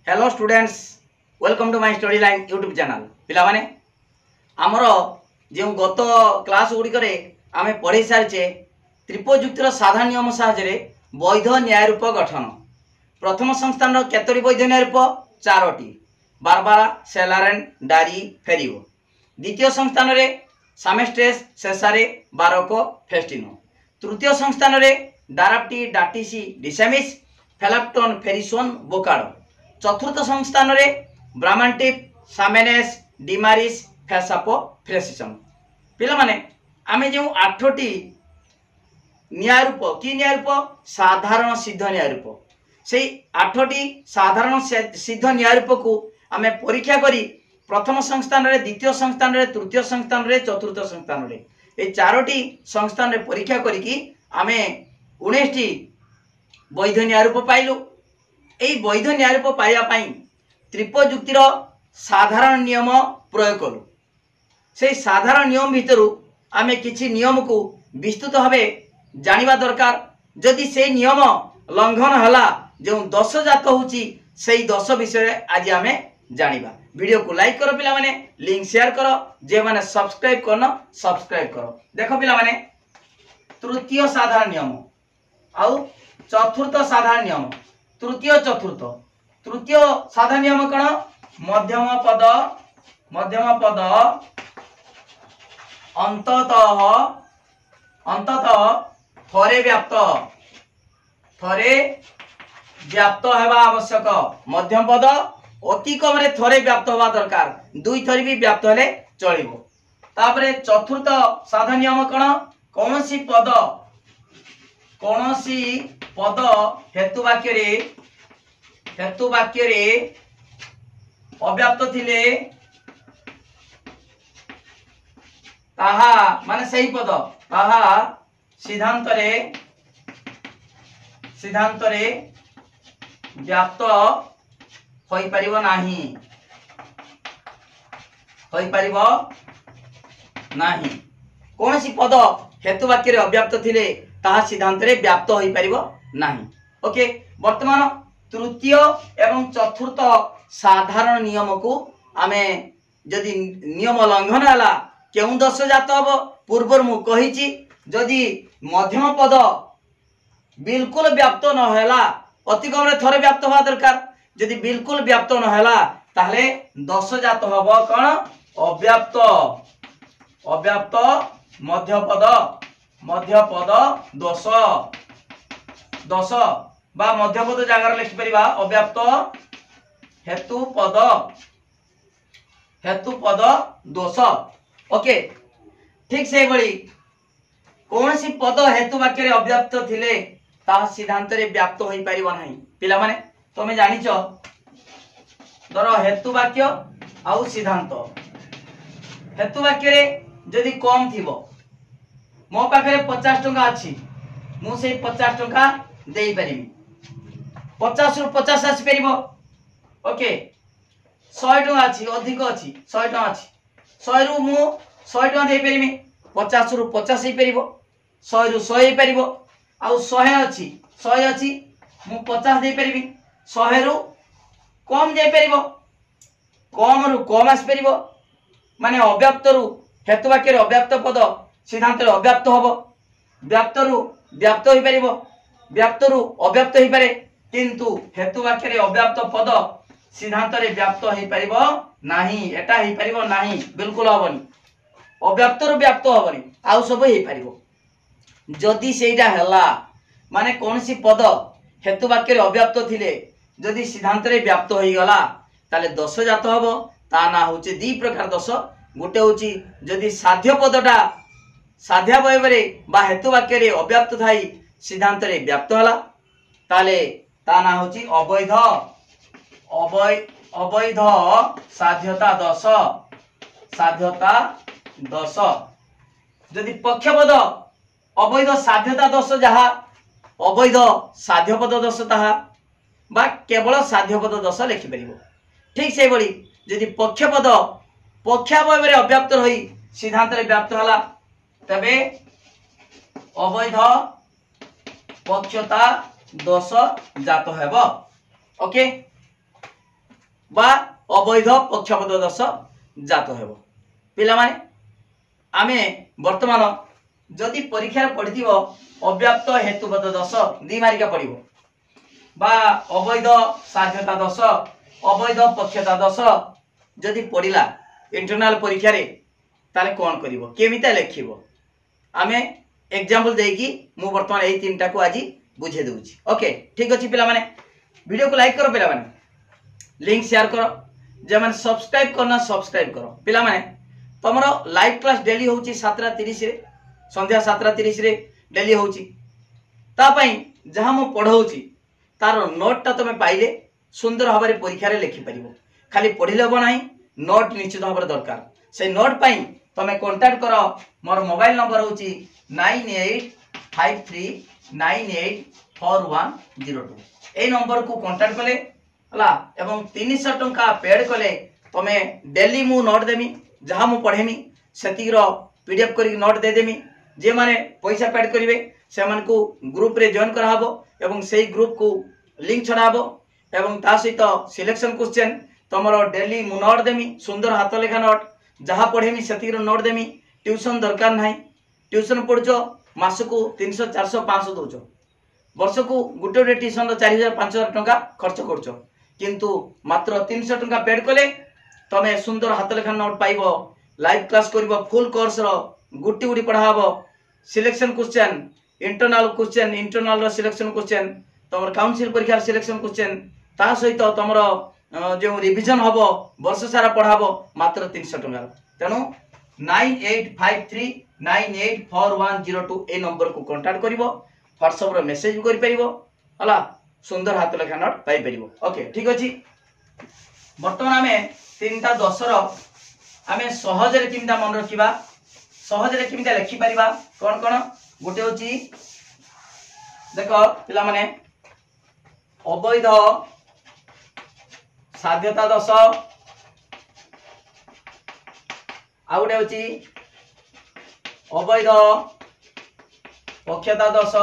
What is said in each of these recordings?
Hello students, welcome to my study line YouTube channel. पिला माने आमर जो गत क्लास गुड़िक आम पढ़ी सारीचे त्रिपयुक्तिर साधारण नियम साहाय्य वैध न्याय रूप गठन। प्रथम संस्थान केतोटी वैध न्याय रूप? 4टी। बारबारा, सेलारेन, डारी, फेरिओ। द्वितीय संस्थान सामेस्ट्रेस, सेसारे, बारको, फेस्टिनो। तृतीय संस्थान डाराप्टी, डाटिसी, डिसेमिस, फेलाप्टन, फेरिसोन, बोकाडो। चतुर्थ संस्थान ब्राह्मणटिप, सामेनेस, डिमारिस, फेसापो, फ्रेसिसम। पिला माने आमे जो 8टी न्याय रूप कि न्याय रूप साधारण सिद्ध न्याय रूप से 8टी साधारण सिद्ध न्याय रूप को आमे परीक्षा करी प्रथम संस्थान रे, द्वितीय संस्थान रे, तृतीय संस्थान रे, चतुर्थ संस्थान रे ए 4टी संस्थान रे परीक्षा करी कि आमे 19टी वैध न्याय रूप पाइलु। এই বৈধ ন্যায়রূপ পাইবা পাই ত্রিপযুক্তির সাধারণ নিয়ম প্রয়োগ করু। সেই সাধারণ নিয়ম ভিতরু আমি কিছু নিয়মকু বিস্তৃত ভাবে জানিবা দরকার। যদি সেই নিয়ম লঙ্ঘন হলা যে 10 জাত হচ্ছে সেই 10 বিষয়ে আজ আমি জানিবা। ভিডিও को लाइक करो पिला माने, लिंक शेयर करो, जे माने सब्सक्राइब करना सब्सक्राइब करो। देखो पिला माने तृतीय साधारण नियम आउ चतुर्थ साधारण नियम, तृतीय चतुर्थ। तृतीय साधारण नियम कौन? मध्यम पद अंततः थरे व्याप्त हेबा आवश्यक। मध्यम पद अति कम रे थरे व्याप्त होबा दरकार, 2 थरी भी व्याप्त हेले चलिबो। तापरे चतुर्थ साधारण नियम कौन? कौनसी पद हेतु वाक्य रे अव्याप्त थिले ताहा माने सही पद ताहा सिद्धांत रे व्याप्त होई परिबो नाही। कौनसी पद हेतु वाक्य रे अव्याप्त थिले ताहा सिद्धांत रे व्याप्त होई परिबो नाही। ओके, वर्तमान तृतीय एवं चतुर्थ साधारण नियम को आमे जदि नियम लंघन हला केउ 10 जात हबो पूर्वर मु कहिची। जदि मध्यम पद बिल्कुल व्याप्त न होला, अति कम रे थरे व्याप्त होबा दरकार। जदि बिल्कुल व्याप्त न होला ताहले 10 जात हबो कोन? अव्याप्त मध्य पद 10 बा मध्यपद जगार लिखि परिबा अव्याप्त हेतु पद 10। ओके, ठीक से बड़ी कौनसी पद हेतु वाक्य रे अव्याप्त थिले ता सिद्धांत रे व्याप्त होई परिबो नाही। पिला माने तमे जानिछ धर हेतु वाक्य आउ सिद्धांत। हेतु वाक्य रे जदि कम थिबो, मो पाखरे 50 टंका अछि, मु से 50 टंका देई परिबी, 50 रु 50 आसी परिबो। ओके, 100 टंका अछि, अधिक अछि, 100 टंका अछि, 100 रु मु 100 टंका देई परिबी, 50 रु 50 ही परिबो, 100 रु 100 ही परिबो। आउ 100 अछि मु 50 देई परिबी, 100 रु कम देई परिबो, कम रु कम आसी परिबो। माने अव्याप्त रु हेतु वाक्य रे अव्याप्त पद सिद्धांत रे अव्याप्त होबो, व्याप्त रु व्याप्त होई परिबो, व्याप्त रु अव्याप्त होई पारे, किंतु हेतु वाक्य रे अव्याप्त पद सिद्धांत रे व्याप्त होई परिबो नाही। एटा होई परिबो नाही, बिल्कुल होबनी। अव्याप्त रु व्याप्त होबनी, आउ सब होई परिबो। जदि सेटा हला माने कोनसी पद हेतु वाक्य रे अव्याप्त थिले जदि सिद्धांत रे व्याप्त होई गला ताले 10 जात हबो। ता ना होचे 2 प्रकार 10। गोटे होची जदि साध्य पदटा साध्यावयव रे बा हेतु वाक्य रे अव्याप्त थाई सिद्धांत रे व्याप्त हला ताले ता ना होची अवैध साध्यता 10। जदि पक्षपद अवैध साध्यता 10 जहा अवैध साध्यपद 10 ताहा बा केवल साध्यपद 10 लिखि परिबो। ठीक से बड़ी जदि पक्षपद पक्षावयव रे अव्याप्त रही सिद्धांत रे व्याप्त हला तबे अवैध पक्षता 10 जात हेब। ओके, बा अवैध पक्षपात दोष जात हेब। पिला माने आमे वर्तमान जदि परीक्षा पढ़ी अव्याप्त हेतुबद्ध दोष दी मारिका पड़ो बा अवैध साध्यता दोष अवैध पक्षता दोष जदि पढ़ला इंटरनल परीक्षा रे ताले कौन करिवो केमिता लेखिवो आमे एग्जांपल देकी मु वर्तमान एई तीनटा को आज बुझे दूची। ओके ठीक अछि पिला माने वीडियो को लाइक करो, पिला माने लिंक शेयर करो, जे माने सब्सक्राइब करना सब्सक्राइब करो। पिला माने तमरो लाइव क्लास डेली होची 7:30 रे संध्या 7:30 रे डेली होची ता पई जहां मु पढाउची तार नोट ता तमे पाइले सुंदर भाव में परीक्षा रे लिखि परिबो। खाली पढ़िले हो नाही, नोट निश्चित भाव में दरकार। से नोट पाई तमे कांटेक्ट करो, मोर मोबाइल नंबर होची 9853984102 ए नंबर को कांटेक्ट कले हला एवं 300 टंका पेड कले तमे डेली मु नोट देमी जहां मु पढ़ेमी सेतिरो पीडीएफ करी नोट दे देमी। जे माने पैसा पेड करिवे से मान को ग्रुप रे जॉइन कराबो एवं सेही ग्रुप को लिंक छड़ाबो एवं ता सहित सिलेक्शन क्वेश्चन तमरो डेली मु नोट देमी सुंदर हाथ लेखा नोट जहां पढ़ेमी सेतिरो नोट देमी। ट्यूशन दरकार नाही, ट्यूशन पढ़छो मास को 300 400 500 दोचो, वर्ष को गुटे गुटे ट्यूशन 4000 5000 टंका खर्च करछो, किंतु मात्र 300 टंका पेड कले तमे सुंदर हाथ लेखा नोट पाइबो। लाइव क्लास करिवो, फुल कोर्स रो गुटी गुटी पढ़ाबो, सिलेक्शन क्वेश्चन इंटरनल रो सिलेक्शन क्वेश्चन तमर काउंसिल परीक्षा सिलेक्शन क्वेश्चन ता सहित तमर जो रिवीजन हबो वर्ष सारा पढ़ाबो मात्र 300 टंका। तेनु 9853984102 ए नंबर को कांटेक्ट करिवो, व्हाट्सएप रो मेसेज करि परिवो हला सुंदर हाथ लेखा नोट पाई परिवो। ओके ठीक अछि। वर्तमान आमे तीनटा 10 रो आमे सहज रे किमिता मन रखिबा, सहज रे किमिता लिखि परिबा कोन कोन गुटे होची देखो पिला माने अवैध साध्यता दोष आउडे होची अवैध पक्षता दोष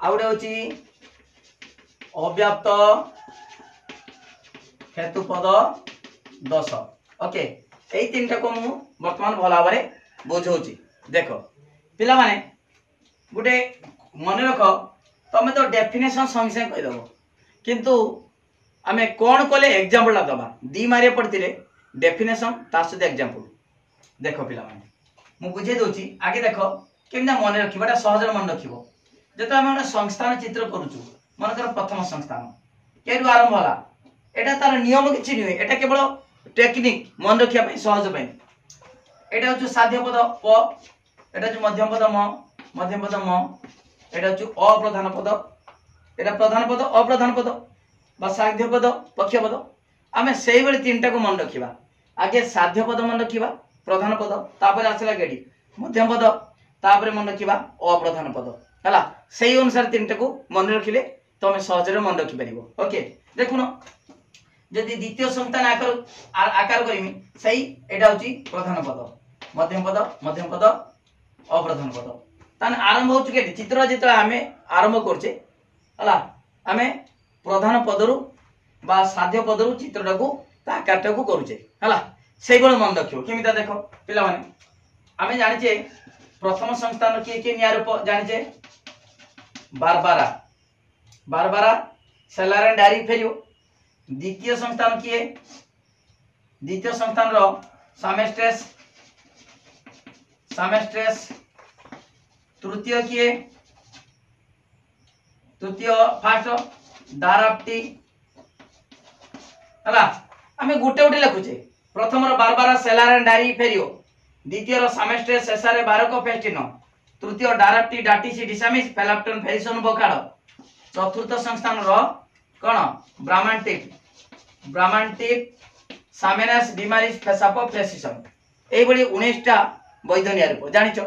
आउडे होची अव्याप्त हेतुपद दोष। ओके एई तीनटा को मु वर्तमान भला भाबरे बुझौची। देखो पिला माने गुटे मन रख तमे तो डेफिनेशन संग संग कहि दबो, किंतु आमे कोन कोले एग्जांपल ला दबा दी मारे पड़तिले डेफिनेशन ता सहित एग्जांपल। देखो पिला माने मु बुझे दोची आगे देखो केमना मन रखिबाटा सहज मन रखिबो। जेतो आमे ओना संस्थान चित्र करूछु मन कर प्रथम संस्थान केरु आरंभ होला एटा तार नियम किछि नै, एटा केवल टेक्निक मन रखिया पई सहज पई। एटा होछु साध्य पद प, एटा होछु मध्यम पद म, मध्यम पद म, एटा होछु अप्रधान पद, एटा प्रधान पद अप्रधान पद बा साध्य पद पक्ष पद। आमे सेही बेले तीनटा को मन रखिबा, आगे साध्य पद मन रखिबा, प्रधान पद तापर आसला गेडी मध्यम पद तापर मन रखिबा अप्रधान पद हला। सेही अनुसार तीनटा को मन रखिले तमे सहज रे मन रखि परिबो। ओके देखुनो जदि द्वितीय संस्थान आकार करिमी सही एटा होची प्रधान पद मध्यम पद अप्रधान पद। तान आरंभ होछु के चित्र जेत आमे आरंभ करछे हला आमे प्रधान पदरु बा साध्य पदरु चित्रटा को ता आकारटा को करूछे हला। सेही बेले मन रखियो केमिता देखो पिला माने आमे जानिचे प्रथम संस्थान के निया रूप जानिचे बारबारा सेलारेन डायरी फेरियो। द्वितीय संस्थान किए द्वितीय संस्थान रो सामेस्ट्रेस तृतीय किए तृतीय फास्ट दाराप्टी हला। आमे गुटे गुटे लिखुचे प्रथम रो बारबारा सेलारेन डायरी फेरियो, द्वितीय रो सामेस्ट्रेस सेसारे बारको फेस्टिनो, तृतीय डाराप्टी डाटिसी डिसामिस फेलाप्टन फेरिसन बोकाडो, चतुर्थ संस्थान रो कोन ब्राह्मणटिक सामेनास डिमारिस फेसापो फ्रेसिसन। एई बडी 19टा वैध निया रूप जानिचो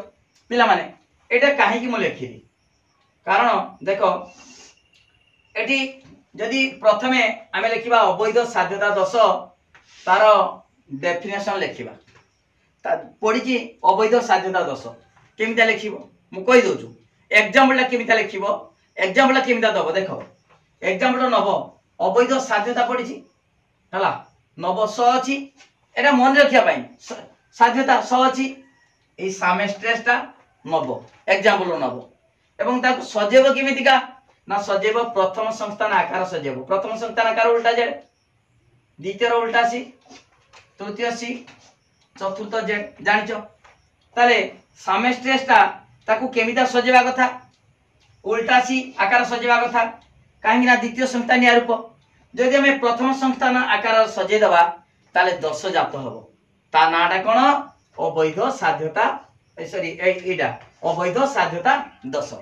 पिला माने एटा काहे कि म लेखिली कारण देखो एटी जदि प्रथमे आमे लेखिबा अवैध साध्यता दोष तार डेफिनेशन लेखिबा ता पड़ी कि अवैध साध्यता दोष केमिता लेखिबो मु कहि दोछु। एग्जांपल केमिता लेखिबो एग्जांपल केमिता दबो देखो एग्जांपल नबो अवैध साध्यता पड़ी हला नब स अछि एटा मन रखिया पई साध्यता स अछि ए सामे स्ट्रेसटा नब एग्जांपल नब एवं ताको सजेब केमितिका ना सजेब प्रथम संस्थान आकार सजेब प्रथम संस्थान आकार उल्टा जेड द्वितीय उल्टा सी तृतीय सी चतुर्थ जेड जानिचो ताले सामे स्ट्रेसटा ताको केमिता सजेबा कथा उल्टा सी आकार सजेबा कथा काहेकि ना द्वितीय संस्थान या रूप जदि हमें प्रथम संस्थान आकार सजे दबा ताले 10 जात हबो ता नाटा कोन अवैध साध्यता सॉरी एटा अवैध साध्यता 10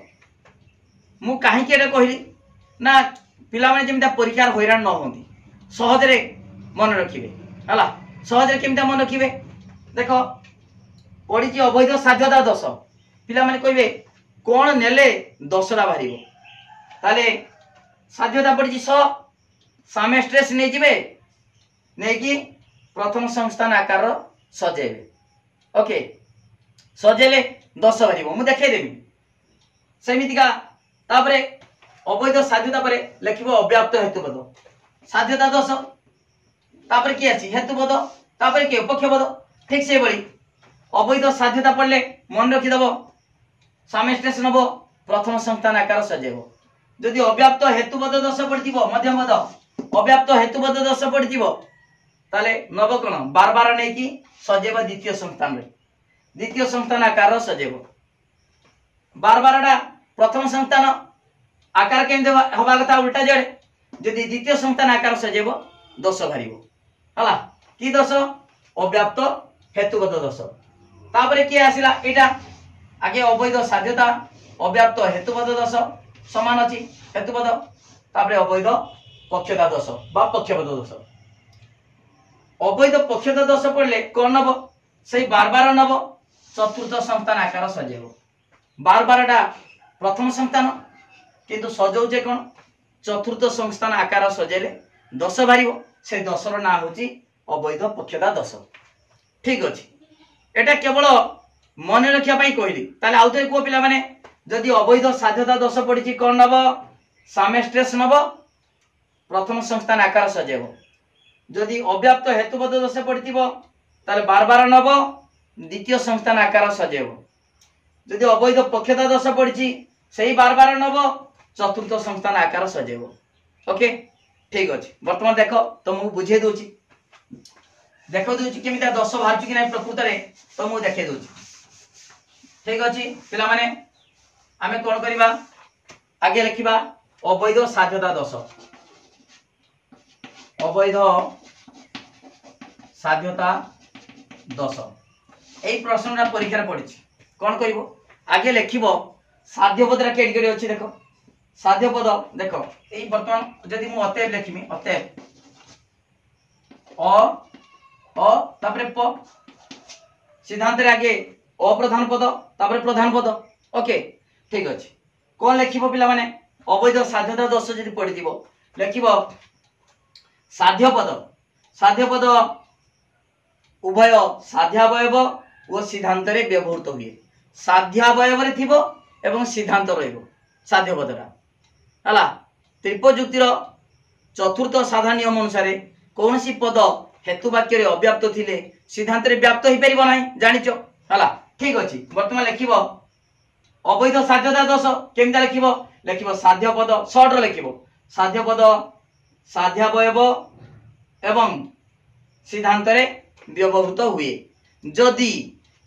मु काहे के कहली ना पिला माने जेमिता परीक्षा हैरान न होंदी सहज रे मन रखिबे हला सहज रे केमिता मन रखिबे देखो पड़ी कि अवैध साध्यता 10 पिला माने कहबे कोन नेले 10 रा बाहरिबो ताले साध्यता पड़ी 100 सामे स्ट्रेस नहीं जिबे नहीं कि प्रथम संस्थान आकार सजेबे ओके सजेले 10 बाहरिबो मु देखाई देबी सेमितिका तापरे अवैध साध्यता परे लिखिबो अव्याप्त हेतुपद साध्यता 10 तापरे की अछि हेतुपद तापरे की पक्षपद ठीक से बळी अवैध साध्यता पड़ले मन रखि दबो सामे स्ट्रेस नबो प्रथम संस्थान आकार सजेबो जदि अव्याप्त हेतुपद 10 पड़तिबो मध्यम पद अव्याप्त हेतुपद 10 पड़तिबो ताले नब कोन बार बार नै कि सजेबो द्वितीय संस्थान रे द्वितीय संस्थान आकार सजेबो बार बारडा प्रथम संस्थान आकार केम हवा कथा उल्टा जड़े जदि द्वितीय संस्थान आकार सजेबो 10 बाहरिबो हला की 10 अव्याप्त हेतुगत 10 तापरे की आसिला एटा आगे अवैध साध्यता अव्याप्त हेतुपद 10 समान अछि हेतुपद तापरे अवैध पक्षता 10 बा पक्षपद 10 अवैध पक्षता 10 पड़ले कोन नब सेही बार बार नब चतुर्थ संस्थान आकार सजेबो बार बारडा प्रथम संस्थान किंतु सजौचे कोन चतुर्थ संस्थान आकार सजेले 10 बाहरिबो से 10 रो ना होची अवैध पक्षता 10 ठीक अछि एटा केवल मन रखिया पई कहली ताले आउते को पिला माने जदि अवैध साध्यता 10 पड़ी कोन नब सामे स्ट्रेस नब प्रथम संस्थान आकार सजेबो जदि अव्याप्त हेतुपद 10 पड़तिबो ताले बार बार नब द्वितीय संस्थान आकार सजेबो जदि अवैध पक्षता 10 पड़ी सही बार बार नब चतुर्थ संस्थान आकार सजेबो ओके ठीक अछि वर्तमान देखो तो मु बुझे दोची देखो दोची केमिता 10 बाहर कि नै प्रकृत रे तो मु देखे दोची ठीक अछि पिला माने आमे कोन करिबा आगे लिखिबा अवैध साध्यता 10 अवैध साध्यता 10 एई प्रश्नटा परीक्षा रे पडिछि कोन करिवो आगे लिखिबो साध्य पद रा केडी केडी अछि देखो साध्य पद देखो एई वर्तमान जदि मु अतएव लिखिमी अतएव अ तापरे प सिद्धांत रे आगे अप्रधान पद तापरे प्रधान पद ओके ठीक अछि कोन लिखिबो पिला माने अवैध साध्यता 10 जदि पढि दिबो लिखिबो साध्य पद उभय साध्यावयव ओ सिद्धांत रे व्यवहृत हुए साध्यावयव रे थिबो एवं सिद्धांत रहइबो साध्य पदरा हला त्रिपजुक्तिर चतुर्थ साधारण नियम अनुसार कोनसी पद हेतु वाक्य रे अव्याप्त थिले सिद्धांत रे व्याप्त होई परिबो नाही जानिचो हला ठीक अछि वर्तमान लिखिबो अवैध साध्यता 10 केमिता लिखिबो लिखिबो साध्य पद शॉर्ट रे लिखिबो साध्य पद साध्यावयव एवं सिद्धांत रे व्यवहृत हुए जदि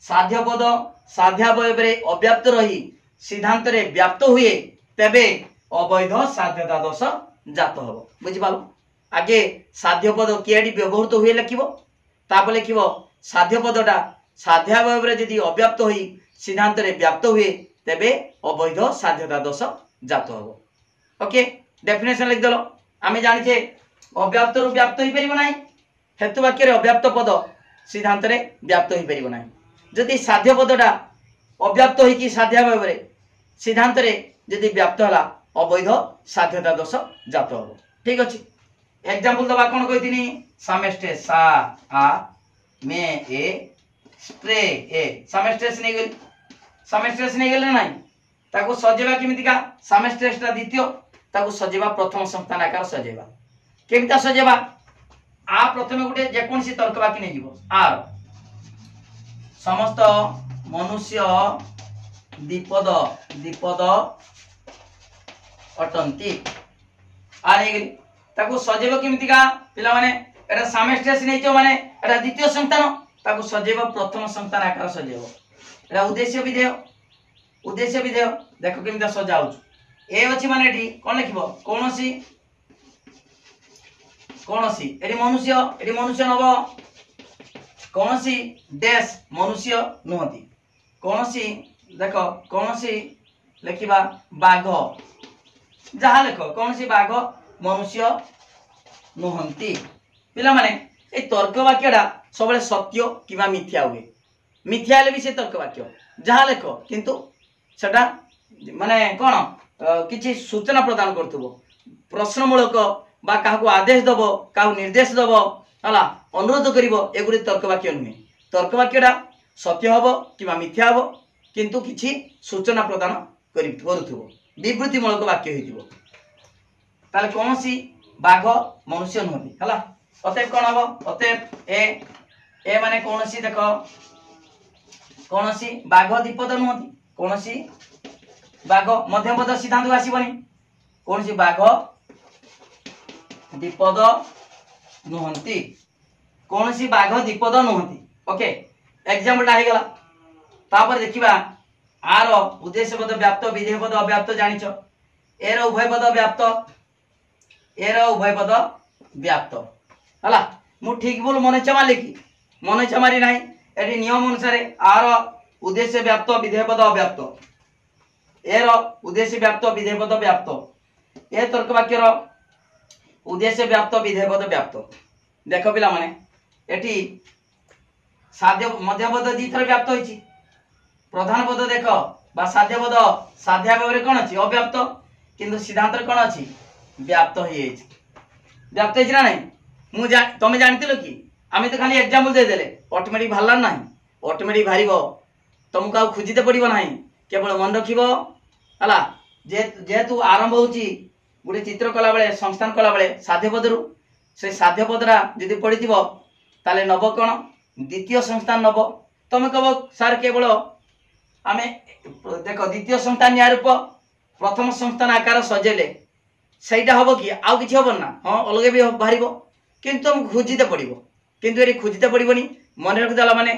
साध्य पद साध्यावयव रे अव्याप्त रही सिद्धांत रे व्याप्त हुए तबे अवैध साध्यता 10 जात हबो बुझि पालो आगे साध्य पद केडी व्यवहृत हुए लिखिबो तापर लिखिबो साध्य पदटा साध्यावयव रे यदि अव्याप्त होई सिद्धांत रे व्याप्त हुए तबे अवैध साध्यता 10 जात हबो ओके डेफिनेशन लिख दलो आमे जानि छे अव्याप्त रु व्याप्त होई परिबो नाही हेतु वाक्य रे अव्याप्त पद सिद्धांत रे व्याप्त होई परिबो नाही जदि साध्य पदटा अव्याप्त होई कि साध्यावयव रे सिद्धांत रे यदि व्याप्त हला अवैध साध्यता 10 जात हबो ठीक अछि एग्जांपल दबा कोन कहितिनी सामेस्टे सा आ मे ए स्प्रे ए सामेस्ट्रेस नै गेल नाही ताको सजेबा केमितिका सामेस्ट्रेसटा द्वितीय ताको सजेबा प्रथम संस्थान आकार सजेबा केमिता सजेबा आ प्रथमे गोटे जेकोसी तर्क वाक्य नहीं जीवो आर समस्त मनुष्य द्विपद द्विपद अटंती आर हे ताको सजेब केमितिका पिला माने एटा सामेस्टेस नहीं माने एटा द्वितीय संतान ताको सजेब प्रथम संतान आकार सजेब एटा उद्देश्य विधेय देखो केमिता सजाउछ ए अछि माने एठी कोन लिखिबो कोनोसी एठी मनुष्य नब कोनोसी डैश मनुष्य नुहति कोनोसी देखो कोनोसी लिखिबा बाघ जहा लिखो कोनोसी बाघ मनुष्य नुहंती पिला माने ए तर्क वाक्यटा सबले सत्य किबा मिथ्या हुए मिथ्या ले भी से तर्क वाक्य जहा लिखो किंतु सेटा माने कोन किछि सूचना प्रदान करथबो प्रश्नमूलक बा काहको आदेश दबो काहको निर्देश दबो हला अनुरोध करिवो एगुरी तर्क वाक्य नुहे तर्क वाक्यटा सत्य हबो किबा मिथ्या हबो किंतु किछि सूचना प्रदान करुथबो विवृत्तिमूलक वाक्य हेतिबो ताले कोनोसी बाघ मनुष्य नुहति हला अतएव कोन हबो अतएव ए माने कोनोसी देखो कोनोसी बाघ द्विपद नुहति कोनोसी बाघ मध्यपद सिद्धांत आसीबनी कोनोसी बाघ द्विपद नुहंती कोनोसी बाघ द्विपद नुहंती ओके एग्जांपल आही गला तापर देखिबा आर उद्देश्य पद व्याप्त विधेय पद अव्याप्त जानिचो एर उभय पद व्याप्त हला मु ठीक बोल मने चमाले की मने चमारी नाही एटी नियम अनुसार आर उद्देश्य व्याप्त विधेय पद अव्याप्त एर उद्देश्य व्याप्त विधेय पद व्याप्त ए तर्क वाक्यर उद्देश्य व्याप्त विधेय पद व्याप्त देखो पिला माने एटी साध्य मध्य पद दी थर व्याप्त होईची प्रधान पद देखो बा साध्य पद साध्या भाव रे कोन अछि अव्याप्त किंतु सिद्धांत रे कोन अछि व्याप्त होई अछि व्याप्त अछि ना नहीं मु तमे जानतिलो कि आमे तो खाली एग्जांपल दे देले ऑटोमेटिक भालला नाही ऑटोमेटिक भारिबो तुमको आ खुजिते पड़िबो नाही केवल मन रखिबो हला जेहेतु आरंभ होची गोटे चित्र कला बेले संस्थान कला बेले साध्य पदरु से साध्य पदरा यदि पड़िथिबो ताले नब कोन द्वितीय संस्थान नब तमे कहबो सर केवल आमे देखो द्वितीय संस्थान या रूप प्रथम संस्थान आकार सजेले सेटा हबो कि आउ किछि हबो ना हां अलगे भी बाहरिबो किंतु हम खुजिते पड़िबो किंतु एरी खुजिते पड़िबोनी मन रख देला माने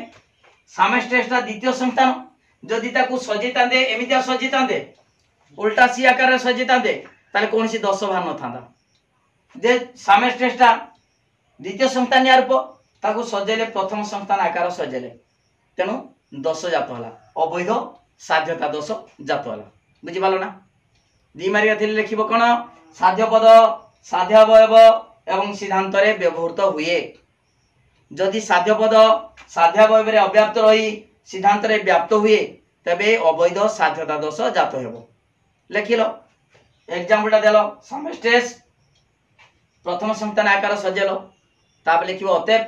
सामेस्टेसटा द्वितीय संस्थान जदि ताकू सजेतांदे एमितिया सजेतांदे उल्टा सी आकार सजेतांदे ताले कोनसी 10 भार न थांदा जे सामेस्टेसटा द्वितीय संस्थान या रूप ताकू सजेले प्रथम संस्थान आकार सजेले तेनु 10 जात होला अवैध साध्यता 10 जात होला बुझि पालो ना दी मारिया थिले लिखिबो कोन साध्य पद साध्य अवयव एवं सिद्धांत रे व्यवहृत हुए जदि साध्य पद साध्य अवयव रे अव्याप्त रही सिद्धांत रे व्याप्त हुए तबे अवैध साध्यता 10 जात हेबो लिखिलो एग्जांपलटा देलो समस्टेस प्रथम संस्थान आकार सजेलो ताप लिखिबो अतएव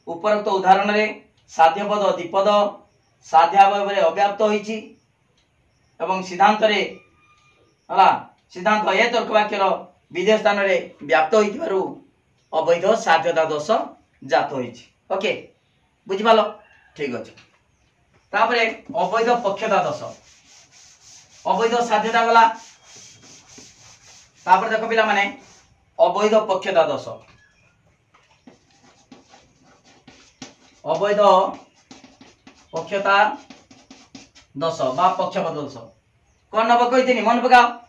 उपरोक्त उदाहरण रे साध्य पद द्विपद साध्य अवयव रे अव्याप्त होईची एवं सिद्धांत रे हला सिद्धांत ए तर्क वाक्यर विधेय स्थान रे व्याप्त होईतिबारु अवैध साध्यता 10 जात होईची ओके बुझि पालो ठीक अछि तापरे अवैध पक्षता 10 अवैध साध्यता गला तापर देखो पिला माने अवैध पक्षता 10 अवैध पक्षता 10 बा पक्षपद 10 कोन नब कहितनी मन पकाओ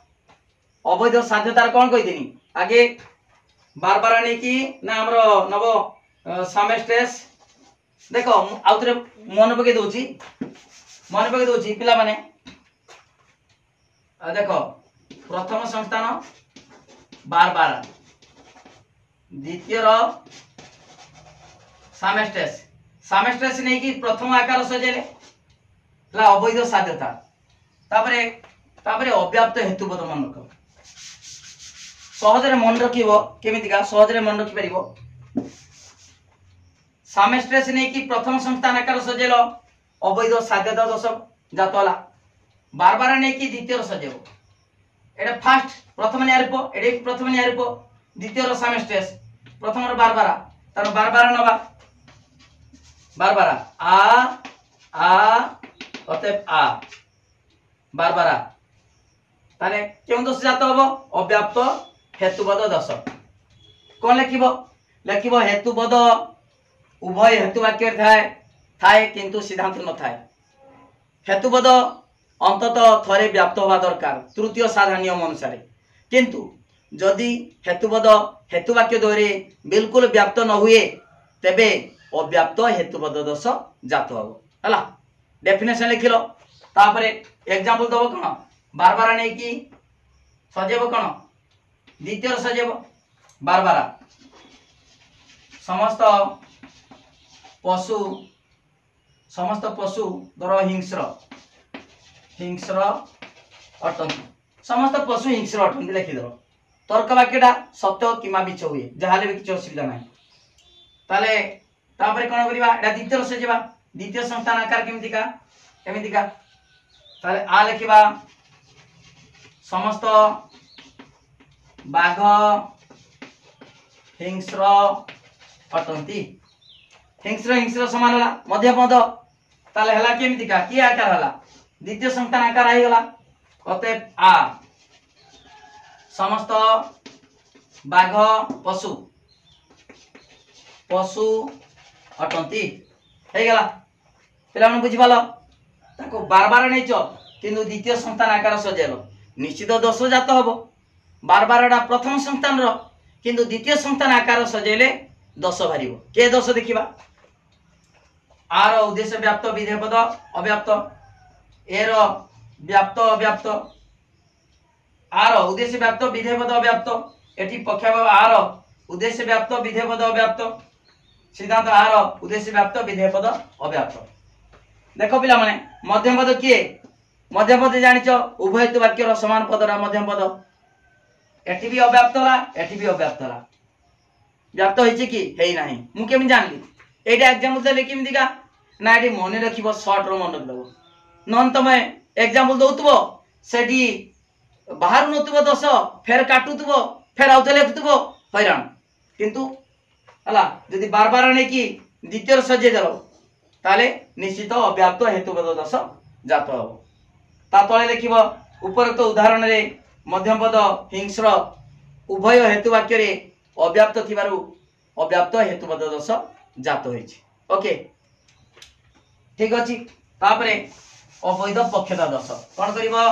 अवैध साध्यता कोन कहितनी आगे बार बार नै कि ना हमरो नब सामेस्टेस देखो आउतरे मन पके दोची पिला माने देखो प्रथम संस्थान बार बार द्वितीय रो सामेस्टेस सामेस्टेस नै कि प्रथम आकार सजेले ला अवैध साध्यता तापरे अव्याप्त हेतुपद मन रख सहजरे मन रखिबो केमितिका सहजरे मन रखि परिबो सामेस्टेस नै कि प्रथम संस्थान आकार सजेलो अवैध साध्यता 10 जात होला बार बार नै कि द्वितीय रो सजेबो एटा फास्ट प्रथम न्याय रूप एडे प्रथम न्याय रूप द्वितीय रो सामेस्टेस प्रथम बारबारा तार बारबारा नवा बारबारा आ अतएव आ बारबारा ताने क्यों दश जात हम अव्याप्त हेतुबद दश कौन लिखिबो लिखिबो हेतुबद उभय हेतु वाक्य थाए किंतु सिद्धांत न थाए हेतुबद अंततः थरे व्याप्त होगा दरकार तृतीय साधारण नियम अनुसार किंतु जदि हेतुबद हेतुवाक्य द्वय बिल्कुल व्याप्त न हुए तेबे अव्याप्त हेतुबद दश जात हम है डेफिनेशन लिखिल तापर एग्जांपल दब कौन बारबारा नहीं कि सजेब कौन द्वितीय सजेब बारबारा समस्त पशु धर हिंस्र अटंती समस्त पशु हिंस्र अटंती लिखिदेव तर्क वाक्यटा सत्य कि मिछ हुए जहाँ भी किसी असुविधा ना ताले तापर कौन करवा द्वितीय से जावा द्वितीय संस्थान आकार केमितिका ताले आ लिखिबा समस्त बाघ हिंस्र अटंती हिंस्र समान होला मध्य पद ताले हला केमितिका कि आकार हला द्वितीय संस्थान आकार आई गला अतएव आ समस्त बाघ पशु अटंती हे गला पिला मन बुझी पालो ताको बारबारा नहीं चो किंतु द्वितीय संस्थान आकार सजेलो निश्चित दोष जात हबो बारबाराटा प्रथम संस्थान रो किंतु द्वितीय संस्थान आकार सजेले दोष बाहरिबो के दोष देखिबा आर उद्देश्य व्याप्त विधेय पद अव्याप्त एर व्याप्त अव्याप्त आर उद्देश्य व्याप्त विधेय पद अव्याप्त एटी पक्षाभाव आर उद्देश्य व्याप्त विधेय पद अव्याप्त सिद्धांत आर उद्देश्य व्याप्त विधेय पद अव्याप्त देखो पिला माने मध्यम पद किए मध्यम पद जानिच उभय हेतु वाक्यर समान पदरा मध्यम पद एटी भी अव्याप्त होला एटी भी अव्याप्त होला व्याप्त होइছে कि हेई नाही मु केमि जानली एटा एग्जांपल देले केमिदिका ना एटी मने रखिबो शॉर्ट रो मन रखदबो नन तमे एग्जांपल दउतबो सेठी बाहर नतबो दस फेर काटुतबो फेर आउते लेखुतबो हैरान किंतु हला यदि बार बार नै कि द्वितीय सजे देलो ताले निश्चित अव्याप्त हेतुबद दश जात हबो ता तळे लिखिबो उपरोक्त उदाहरण रे मध्यम पद हिंस्र उभय हेतु वाक्य रे अव्याप्त थिबारु अव्याप्त हेतुबद दश जात होइछि ओके ठीक अछि तापरे अवैध पक्षता दश कोन करिवो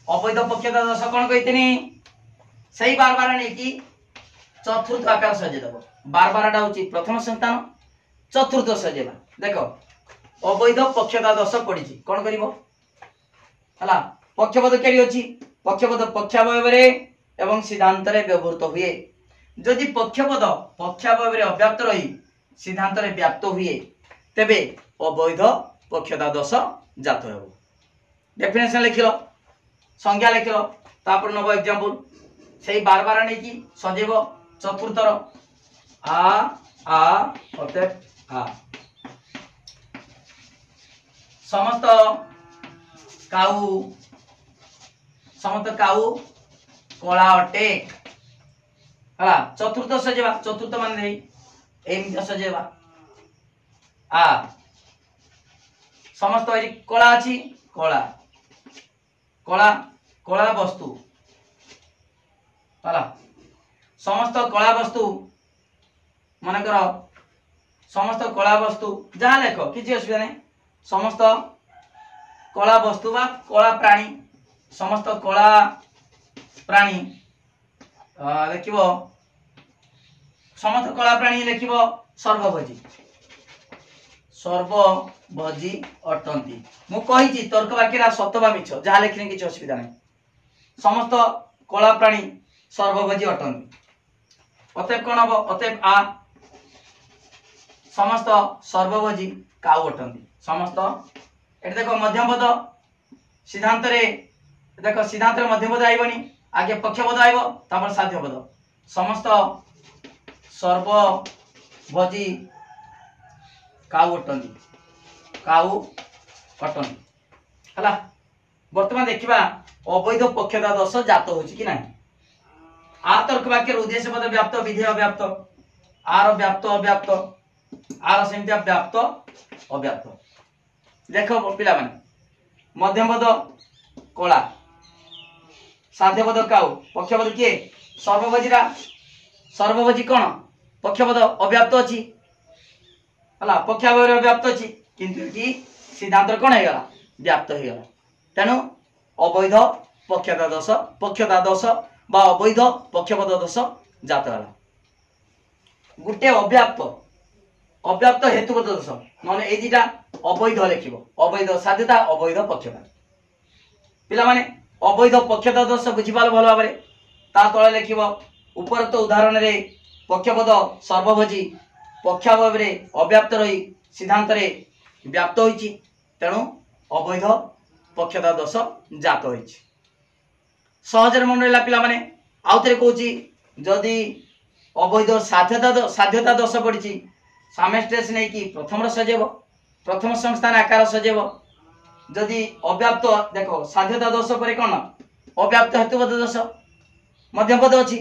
अवैध पक्षता दश कोन कहितनी सही बार बार नै कि चतुर्थ आकार सजे देबो बार बारटा होछि प्रथम संतान चतुर्थ सजेबा देखो अवैध पक्षता दश पडिछि कोन करिवो हला पक्षपद केडी अछि पक्षपद पक्षावयव रे एवं सिद्धांत रे व्यवहृत हुए जदि पक्षावयव रे अव्याप्त रही सिद्धांत रे व्याप्त हुए तेबे अवैध पक्षता दश जात हेबो डेफिनेशन लिखिलो संज्ञा लिखिलो तापर नबो एग्जांपल सेही बार बार नै कि सजेबो चतुर्थर आ अतएव आ समस्त काऊ कला अटे हला चतुर्थ सजेबा चतुर्थ मान देई एम सजेबा आ समस्त एरी कला अछि कला कला कला वस्तु हला समस्त कला वस्तु मन कर समस्त कला वस्तु जहाँ लेख किसी असुविधा नहीं समस्त कला वस्तु बा कला प्राणी समस्त कला प्राणी लिखिबो समस्त कला प्राणी लिखिबो सर्वभोजी अटंती मु कहिछि तर्क वाक्यरा सत्य मिछ जहाँ लिखिने किसी असुविधा नहीं समस्त कला प्राणी सर्वभोजी अटंती अतएव कौन हम अतएव आ समस्त सर्वभोजी काऊ अटंती समस्त एट देखो मध्यम पद सिद्धांत रे देखो सिद्धांत रे मध्यम पद आइबनी आगे पक्ष पद आइबो तापर साध्य पद समस्त सर्वभोजी काऊ अटंती हला वर्तमान देखिबा अवैध पक्षता दश जात होछि कि नाही आ तर्क वाक्य उद्देश्य पद व्याप्त विधेय व्याप्त आर व्याप्त अव्याप्त आर सेमती व्याप्त अव्याप्त देख पिला माने मध्यम पद कला साध्य पद काउ पक्ष पद किए सर्वभोजीरा सर्वभोजी कौन पक्ष पद अव्याप्त अच्छी है पक्षावय व्याप्त अच्छी किंतु ये सिद्धांत कौन है व्याप्त हो गला तेणु अवैध पक्षता दोष बा अवैध पक्षपद दोष जात है गोटे अव्याप्त हेतुपद दोष नहले ए दुटा अवैध लिखिब अवैध साध्यता अवैध पक्षता पिला माने अवैध पक्षता दोष बुझीपाल भल भाव ता तले लिखिब उपरोक्त उदाहरण रे पक्षपद सर्वभोजी पक्षावय अव्याप्त रही सिद्धांत रे व्याप्त होइछि तेणु अवैध पक्षता दोष जात होइछि सहजर मन रहा पिला माने आउथरे कहूछि जदि अवैध साध्यता दोष पड़ी सामेस्ट्रेस नहीं कि प्रथम सजेब प्रथम संस्थान आकार सजेब जदि अव्याप्त देखो साध्यता दोष पर कौन अव्याप्त हेतुपद दोष मध्यपद अच्छी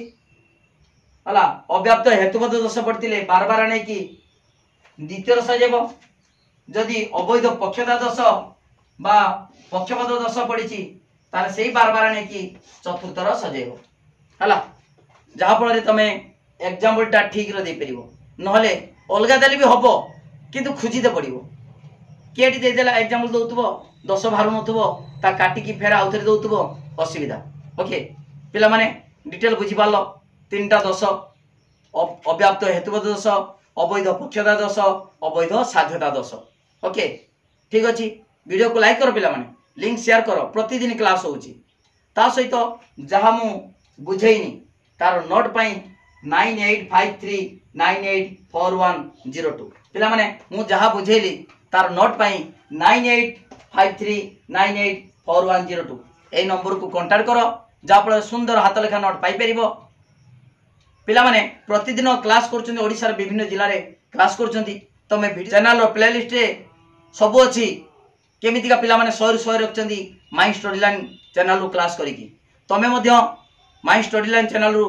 है अव्याप्त हेतुपद दोष पड़ते बार बार नहीं कि द्वितीय सजेब जदि अवैध पक्षता दोष बा पक्षपद दोष पड़ी तार से बार बार नहीं कि चतुर्थर सजेब है जहाँफल तुम एग्जाम्पलटा ठीक दे पार नहले अलग देले भी हम किंतु खोजीते पड़ो किए देदेला एग्जाम्पल दौथुब 10 बाहर नुब काटिकी फेर आउ थे दौथुब असुविधा ओके पिला माने डिटेल बुझीपार 3टा दोष अव्याप्त हेतुपद दोष अवैध पक्षता दोष अवैध साध्यता दोष ओके ठीक अच्छे वीडियो को लाइक करो पिला माने लिंक शेयर करो प्रतिदिन क्लास होची ता सहित जहाँ मु बुझेनी तार नोट पाई 9853984102 पिला माने मु जहाँ बुझेली तार नोट पाई 9853984102 ए नंबर को कांटेक्ट करो जहाँफल सुंदर हाथ लेखा नोट पाई परिबो पिला माने प्रतिदिन क्लास करछन्ती ओडिसा विभिन्न जिले में क्लास करछन्ती तमे चैनल प्लेलिस्ट रे सब अच्छी केमितिका पिला माने 100 रखछन्ती माई स्टडी लाइन चैनल रू क्लास करिकी तमे मध्य माई स्टडी लाइन चैनल रू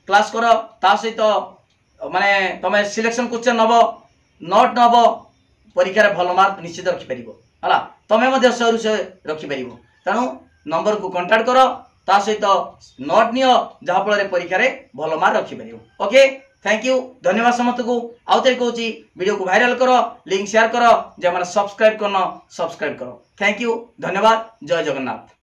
क्लास कर ता सहित माने तमे सिलेक्शन क्वेश्चन नब नोट नब परीक्षा भल मार्क निश्चित रखिपर है तमें 100 रखिपर तेणु नंबर को कांटेक्ट कर ता सहित नोट नियो जहाँफल परीक्षा भल मार्क रखिपर ओके थैंक यू धन्यवाद समस्त को आउ थे कहूँ वीडियो को वायरल करो लिंक शेयर करो जो मैंने सब्सक्राइब करना सब्सक्राइब करो थैंक यू धन्यवाद जय जगन्नाथ।